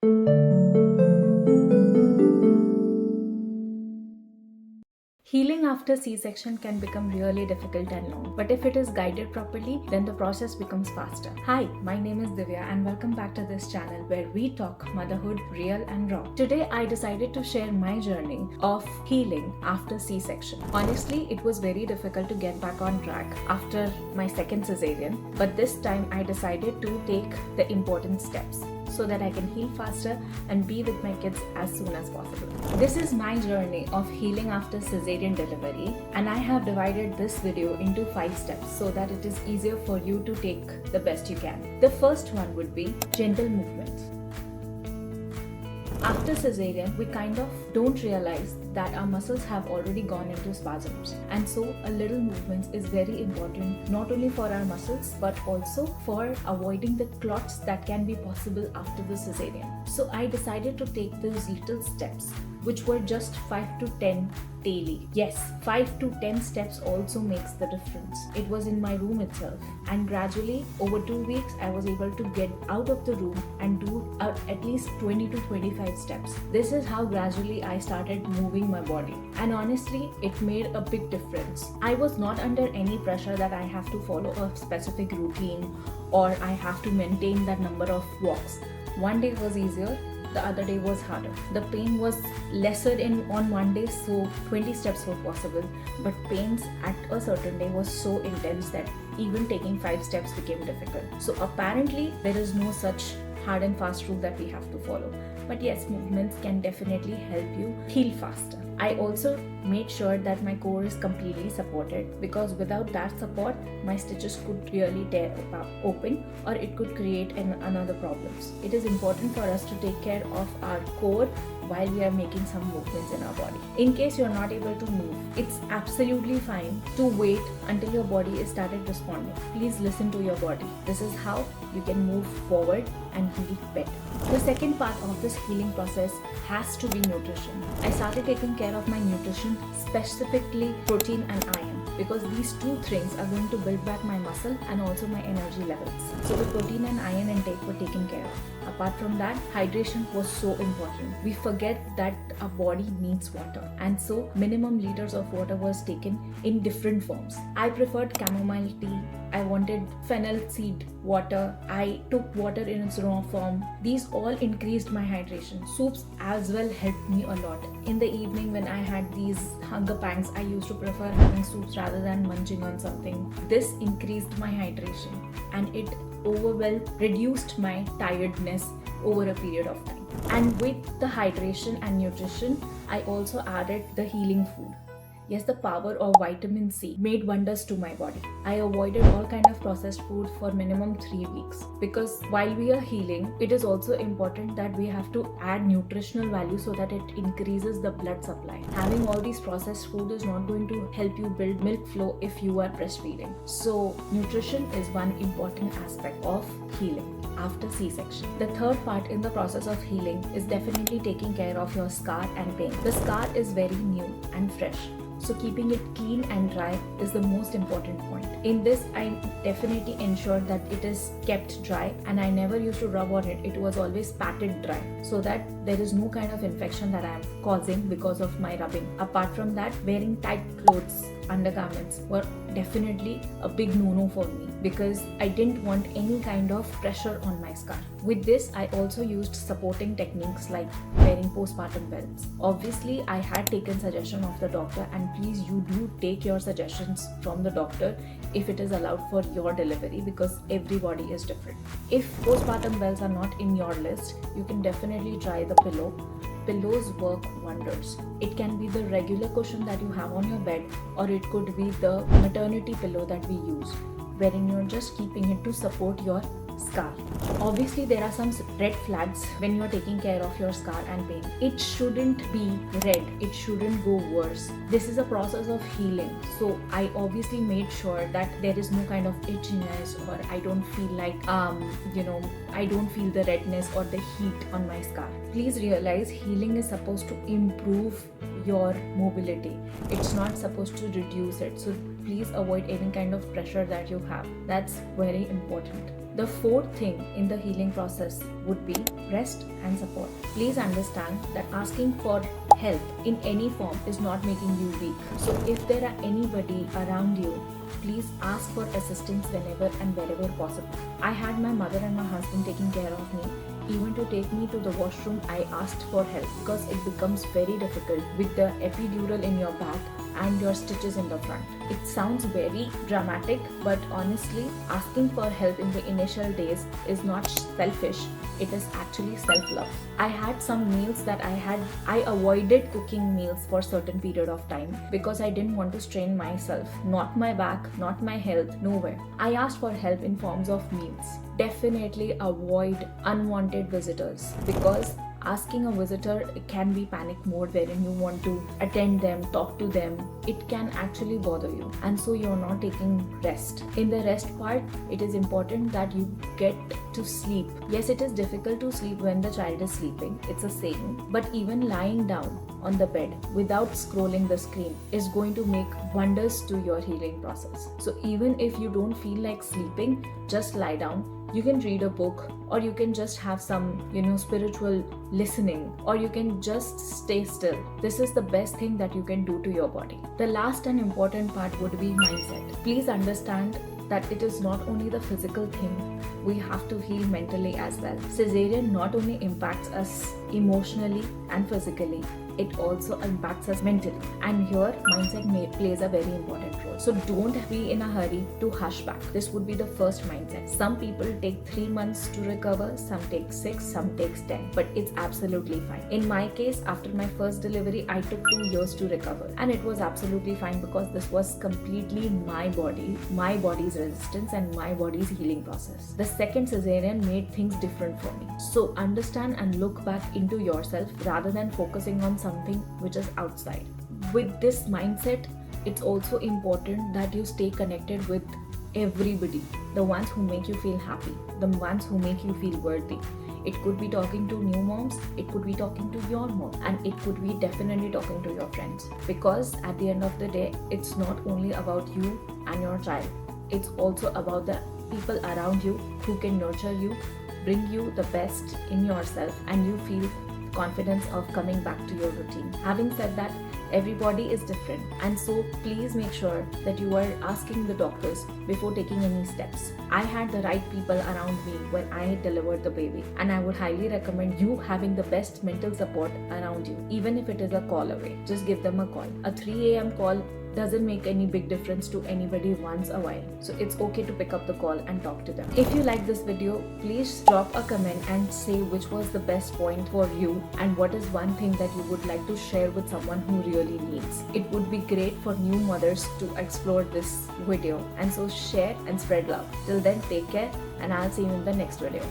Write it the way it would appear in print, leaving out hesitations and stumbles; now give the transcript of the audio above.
Healing after C-section can become really difficult and long, but if it is guided properly, then the process becomes faster. Hi, my name is Divya and welcome back to this channel where we talk motherhood real and raw. Today I decided to share my journey of healing after C-section. Honestly, it was very difficult to get back on track after my second cesarean, but this time I decided to take the important steps so that I can heal faster and be with my kids as soon as possible. This is my journey of healing after cesarean delivery, and I have divided this video into 5 steps so that it is easier for you to take the best you can. The first one would be gentle movements. After cesarean, we kind of don't realize that our muscles have already gone into spasms, and so a little movements is very important not only for our muscles but also for avoiding the clots that can be possible after the cesarean. So I decided to take those little steps, which were just 5 to 10 daily. Yes, 5 to 10 steps also makes the difference. It was in my room itself, and gradually over 2 weeks I was able to get out of the room and do at least 20 to 25 steps. This is how gradually I started moving my body, and honestly it made a big difference. I was not under any pressure that I have to follow a specific routine or I have to maintain that number of walks. One day was easier, the other day was harder. The pain was lesser on one day, so 20 steps were possible, but pains at a certain day was so intense that even taking 5 steps became difficult. So apparently there is no such hard and fast rule that we have to follow, but yes, movements can definitely help you heal faster. I also made sure that my core is completely supported, because without that support my stitches could really tear open, or it could create another problems. It is important for us to take care of our core while we are making some movements in our body. In case you're not able to move, it's absolutely fine to wait until your body is started responding. Please listen to your body. This is how you can move forward and heal better. The second part of this healing process has to be nutrition. I started taking care of my nutrition, specifically protein and iron, because these two things are going to build back my muscle and also my energy levels. So the protein and iron intake were taken care of. Apart from that, hydration was so important. We forget that our body needs water, and so minimum liters of water was taken in different forms. I preferred chamomile tea. I wanted fennel seed water. I took water in its raw form. These all increased my hydration. Soups as well helped me a lot. In the evening when I had these hunger pangs, I used to prefer having soups rather than munching on something. This increased my hydration, and it reduced my tiredness over a period of time. And with the hydration and nutrition, I also added the healing food. Yes, the power of vitamin C made wonders to my body. I avoided all kind of processed food for minimum 3 weeks, because while we are healing, it is also important that we have to add nutritional value so that it increases the blood supply. Having all these processed food is not going to help you build milk flow if you are breastfeeding. So nutrition is one important aspect of healing after C-section. The third part in the process of healing is definitely taking care of your scar and pain. The scar is very new and fresh, so keeping it clean and dry is the most important point. In this, I definitely ensured that it is kept dry, and I never used to rub on it. It was always patted dry, so that there is no kind of infection that I am causing because of my rubbing. Apart from that, wearing tight clothes, undergarments were definitely a big no-no for me, because I didn't want any kind of pressure on my scar. With this, I also used supporting techniques like wearing postpartum belts. Obviously, I had taken suggestion of the doctor, and please, you do take your suggestions from the doctor if it is allowed for your delivery, because everybody is different. If postpartum belts are not in your list, you can definitely try the pillow. Pillows work wonders. It can be the regular cushion that you have on your bed, or it could be the maternity pillow that we use, wherein you're just keeping it to support your scar. Obviously, there are some red flags when you are taking care of your scar and pain. It shouldn't be red. It shouldn't go worse. This is a process of healing. So I obviously made sure that there is no kind of itchiness, or I don't feel like, I don't feel the redness or the heat on my scar. Please realize healing is supposed to improve your mobility. It's not supposed to reduce it. So please avoid any kind of pressure that you have. That's very important. The fourth thing in the healing process would be rest and support. Please understand that asking for help in any form is not making you weak. So if there are anybody around you, please ask for assistance whenever and wherever possible. I had my mother and my husband taking care of me. Even to take me to the washroom, I asked for help because it becomes very difficult with the epidural in your back and your stitches in the front. It sounds very dramatic, but honestly, asking for help in the initial days is not selfish. It is actually self-love. I had some meals that I avoided cooking meals for certain period of time because I didn't want to strain myself, not my back, not my health, nowhere. I asked for help in forms of meals. Definitely avoid unwanted visitors because asking a visitor can be panic mode wherein you want to attend them, talk to them. It can actually bother you, and so you're not taking rest. In the rest part, it is important that you get to sleep. Yes, it is difficult to sleep when the child is sleeping, it's a saying, but even lying down on the bed without scrolling the screen is going to make wonders to your healing process. So even if you don't feel like sleeping, just lie down. You can read a book, or you can just have some, spiritual listening, or you can just stay still. This is the best thing that you can do to your body. The last and important part would be mindset. Please understand that it is not only the physical thing, we have to heal mentally as well. Cesarean not only impacts us emotionally and physically, it also impacts us mentally. And here, mindset plays a very important role. So don't be in a hurry to hush back. This would be the first mindset. Some people take 3 months to recover, some take 6, some takes 10, but it's absolutely fine. In my case, after my first delivery, I took 2 years to recover, and it was absolutely fine because this was completely my body, my body's resistance and my body's healing process. The second cesarean made things different for me. So understand and look back into yourself rather than focusing on something which is outside. With this mindset, it's also important that you stay connected with everybody, the ones who make you feel happy, the ones who make you feel worthy. It could be talking to new moms, it could be talking to your mom, and it could be definitely talking to your friends. Because at the end of the day, it's not only about you and your child, it's also about the people around you who can nurture you, bring you the best in yourself, and you feel confidence of coming back to your routine. Having said that, everybody is different, and so please make sure that you are asking the doctors before taking any steps. I had the right people around me when I had delivered the baby, and I would highly recommend you having the best mental support around you, even if it is a call away. Just give them a call. A 3 a.m. call doesn't make any big difference to anybody once a while. So it's okay to pick up the call and talk to them. If you like this video, please drop a comment and say which was the best point for you and what is one thing that you would like to share with someone who really needs. It would be great for new mothers to explore this video. And so share and spread love. Till then, take care, and I'll see you in the next video.